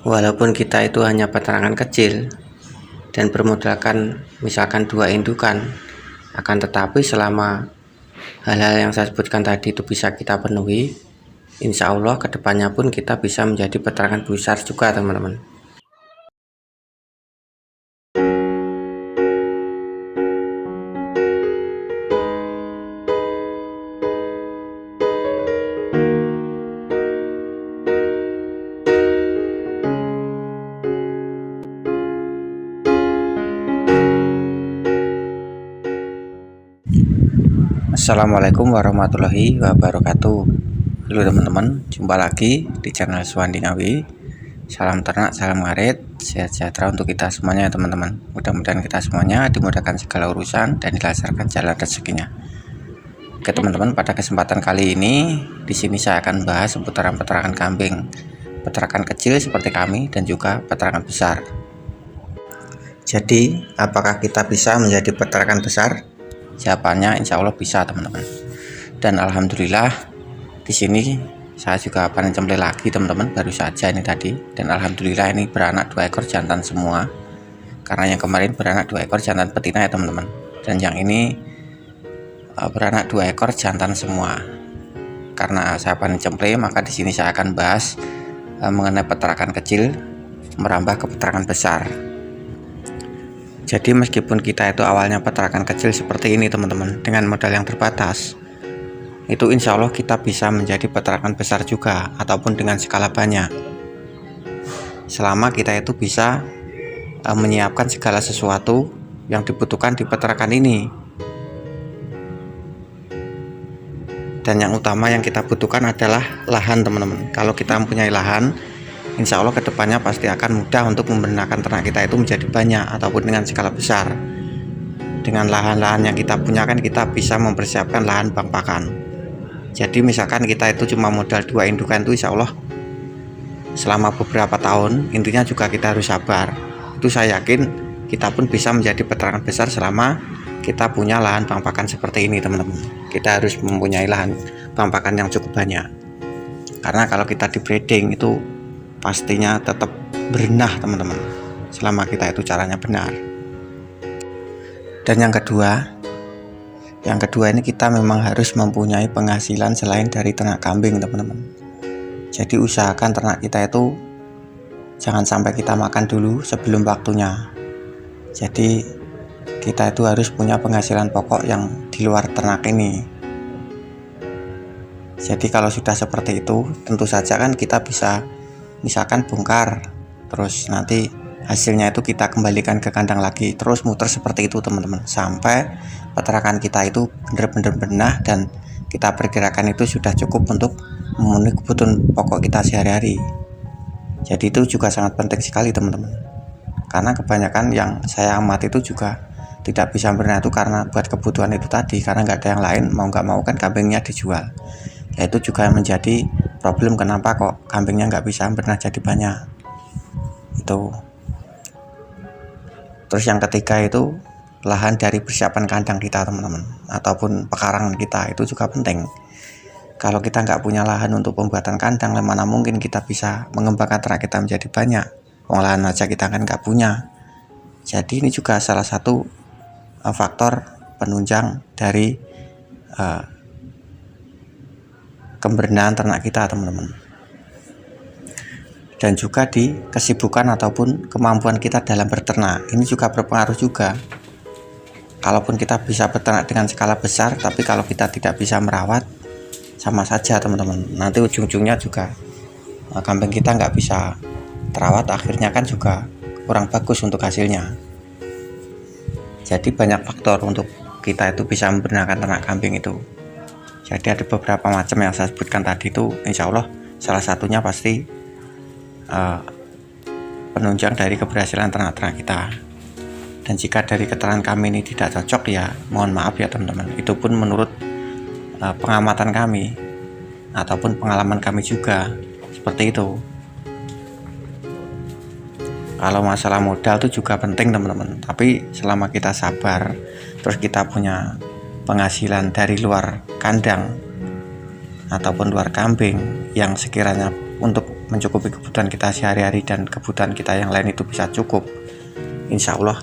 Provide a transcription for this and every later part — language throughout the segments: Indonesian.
Walaupun kita itu hanya peternakan kecil dan bermodalkan misalkan 2 indukan, akan tetapi selama hal-hal yang saya sebutkan tadi itu bisa kita penuhi, insya Allah kedepannya pun kita bisa menjadi peternakan besar juga, teman-teman. Assalamualaikum warahmatullahi wabarakatuh. Halo teman-teman, jumpa lagi di channel Suwandi Ngawi. Salam ternak, salam ngarit, sehat sejahtera untuk kita semuanya ya teman-teman. Mudah-mudahan kita semuanya dimudahkan segala urusan dan dilancarkan jalan rezekinya. Oke teman-teman, pada kesempatan kali ini di sini saya akan bahas seputaran peternakan kambing, peternakan kecil seperti kami dan juga peternakan besar. Jadi, apakah kita bisa menjadi peternakan besar? Jawabannya insya Allah bisa teman-teman. Dan alhamdulillah di sini saya juga panen cemplay lagi teman-teman, baru saja ini tadi. Dan alhamdulillah ini beranak 2 ekor jantan semua. Karena yang kemarin beranak 2 ekor jantan betina ya teman-teman. Dan yang ini beranak 2 ekor jantan semua. Karena saya panen cemplay, maka di sini saya akan bahas mengenai peternakan kecil merambah ke peternakan besar. Jadi meskipun kita itu awalnya peternakan kecil seperti ini teman-teman, dengan modal yang terbatas, itu insya Allah kita bisa menjadi peternakan besar juga, ataupun dengan skala banyak. Selama kita itu bisa menyiapkan segala sesuatu yang dibutuhkan di peternakan ini. Dan yang utama yang kita butuhkan adalah lahan teman-teman. Kalau kita mempunyai lahan, insya Allah kedepannya pasti akan mudah untuk membenarkan ternak kita itu menjadi banyak ataupun dengan skala besar. Dengan lahan-lahan yang kita punya kan kita bisa mempersiapkan lahan bank pakan. Jadi misalkan kita itu cuma modal 2 indukan itu insya Allah selama beberapa tahun, intinya juga kita harus sabar. Itu saya yakin kita pun bisa menjadi peternakan besar selama kita punya lahan bank pakan seperti ini teman-teman. Kita harus mempunyai lahan bank pakan yang cukup banyak. Karena kalau kita di breeding itu pastinya tetap berenah teman-teman, selama kita itu caranya benar. Dan yang kedua ini kita memang harus mempunyai penghasilan selain dari ternak kambing teman-teman. Jadi usahakan ternak kita itu jangan sampai kita makan dulu sebelum waktunya. Jadi kita itu harus punya penghasilan pokok yang di luar ternak ini. Jadi kalau sudah seperti itu, tentu saja kan kita bisa misalkan bongkar, terus nanti hasilnya itu kita kembalikan ke kandang lagi, terus muter seperti itu teman-teman, sampai peternakan kita itu benar-benar benar dan kita perkirakan itu sudah cukup untuk memenuhi kebutuhan pokok kita sehari-hari. Jadi itu juga sangat penting sekali teman-teman, karena kebanyakan yang saya amati itu juga tidak bisa berenang itu karena buat kebutuhan itu tadi, karena nggak ada yang lain, mau nggak mau kan kambingnya dijual. Ya itu juga menjadi problem kenapa kok kambingnya nggak bisa berenang jadi banyak itu. Terus yang ketiga itu lahan dari persiapan kandang kita teman-teman, ataupun pekarangan kita itu juga penting. Kalau kita nggak punya lahan untuk pembuatan kandang, mana mungkin kita bisa mengembangkan ternak kita menjadi banyak. Lahan aja kita kan nggak punya. Jadi ini juga salah satu faktor penunjang dari keberadaan ternak kita teman-teman. Dan juga di kesibukan ataupun kemampuan kita dalam berternak, ini juga berpengaruh juga. Kalaupun kita bisa beternak dengan skala besar, tapi kalau kita tidak bisa merawat, sama saja teman-teman. Nanti ujung-ujungnya juga kambing kita nggak bisa terawat, akhirnya kan juga kurang bagus untuk hasilnya. Jadi banyak faktor untuk kita itu bisa membenarkan ternak kambing itu. Jadi ada beberapa macam yang saya sebutkan tadi itu, insya Allah salah satunya pasti penunjang dari keberhasilan ternak-ternak kita. Dan jika dari keterangan kami ini tidak cocok, ya mohon maaf ya teman-teman. Itu pun menurut pengamatan kami ataupun pengalaman kami juga seperti itu. Kalau masalah modal itu juga penting teman-teman, tapi selama kita sabar, terus kita punya penghasilan dari luar kandang ataupun luar kambing yang sekiranya untuk mencukupi kebutuhan kita sehari-hari dan kebutuhan kita yang lain itu bisa cukup, insya Allah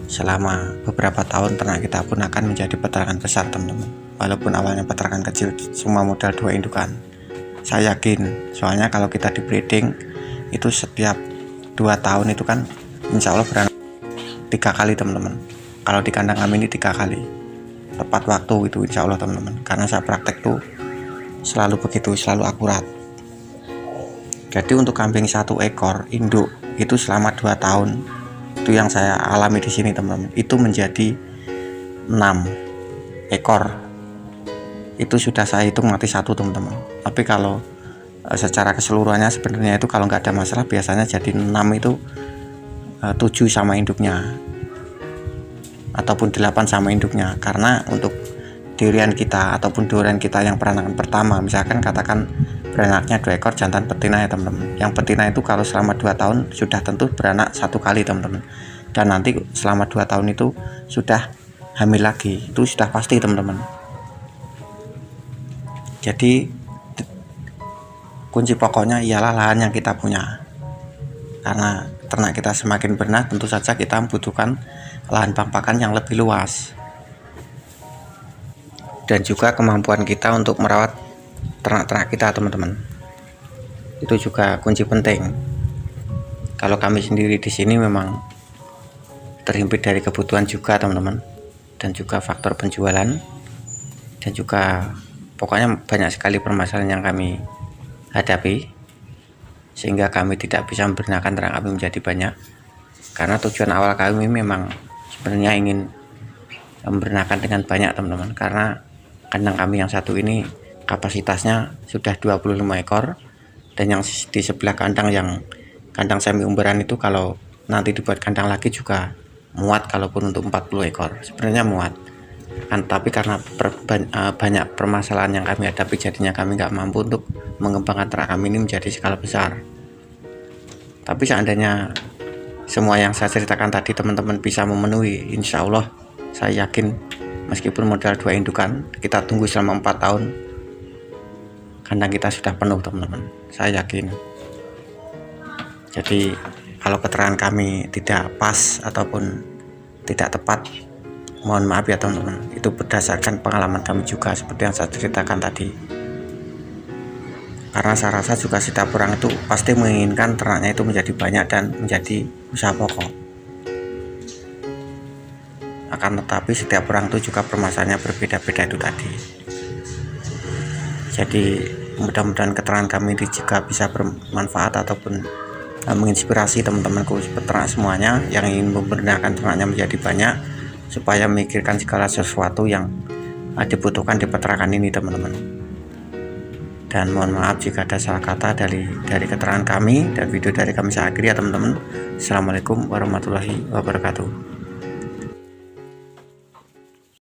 selama beberapa tahun ternak kita pun akan menjadi peternakan besar teman-teman. Walaupun awalnya peternakan kecil, semua modal 2 indukan. Saya yakin, soalnya kalau kita di breeding itu setiap 2 tahun itu kan insya Allah beranak 3 kali teman-teman. Kalau di kandang kami ini 3 kali, tepat waktu itu insya Allah teman-teman. Karena saya praktek tuh selalu begitu, selalu akurat. Jadi untuk kambing 1 ekor induk itu selama 2 tahun itu yang saya alami di sini teman-teman, itu menjadi 6 ekor. Itu sudah saya hitung mati 1 teman-teman. Tapi kalau secara keseluruhannya sebenarnya itu kalau nggak ada masalah biasanya jadi 6 itu 7 sama induknya ataupun 8 sama induknya. Karena untuk durian kita ataupun durian kita yang peranakan pertama, misalkan katakan beranaknya 2 ekor jantan betina ya teman-teman. Yang betina itu kalau selama 2 tahun sudah tentu beranak 1 kali teman-teman, dan nanti selama 2 tahun itu sudah hamil lagi, itu sudah pasti teman-teman. Jadi kunci pokoknya ialah lahan yang kita punya. Karena ternak kita semakin bernah, tentu saja kita membutuhkan lahan pakan yang lebih luas, dan juga kemampuan kita untuk merawat ternak-ternak kita teman-teman. Itu juga kunci penting. Kalau kami sendiri di sini memang terhimpit dari kebutuhan juga teman-teman, dan juga faktor penjualan, dan juga pokoknya banyak sekali permasalahan yang kami hadapi, sehingga kami tidak bisa membernakan ternak kami menjadi banyak. Karena tujuan awal kami memang sebenarnya ingin membernakan dengan banyak teman-teman, karena kandang kami yang satu ini kapasitasnya sudah 25 ekor, dan yang di sebelah kandang yang kandang semi umberan itu kalau nanti dibuat kandang lagi juga muat, kalaupun untuk 40 ekor sebenarnya muat kan. Tapi karena banyak permasalahan yang kami hadapi, jadinya kami nggak mampu untuk mengembangkan ternak kami ini menjadi skala besar. Tapi seandainya semua yang saya ceritakan tadi teman-teman bisa memenuhi, insya Allah saya yakin meskipun modal 2 indukan, kita tunggu selama 4 tahun kandang kita sudah penuh teman-teman, saya yakin. Jadi kalau keterangan kami tidak pas ataupun tidak tepat, mohon maaf ya teman-teman. Itu berdasarkan pengalaman kami juga seperti yang saya ceritakan tadi. Karena saya rasa juga setiap orang itu pasti menginginkan ternaknya itu menjadi banyak dan menjadi usaha pokok. Akan tetapi setiap orang itu juga permasalahannya berbeda-beda itu tadi. Jadi mudah-mudahan keterangan kami ini juga bisa bermanfaat ataupun menginspirasi teman-temanku peternak semuanya yang ingin memberdayakan ternaknya menjadi banyak, supaya memikirkan segala sesuatu yang dibutuhkan di peternakan ini teman-teman. Dan mohon maaf jika ada salah kata dari keterangan kami, dan video dari kami saya akhiri ya teman-teman. Assalamualaikum warahmatullahi wabarakatuh.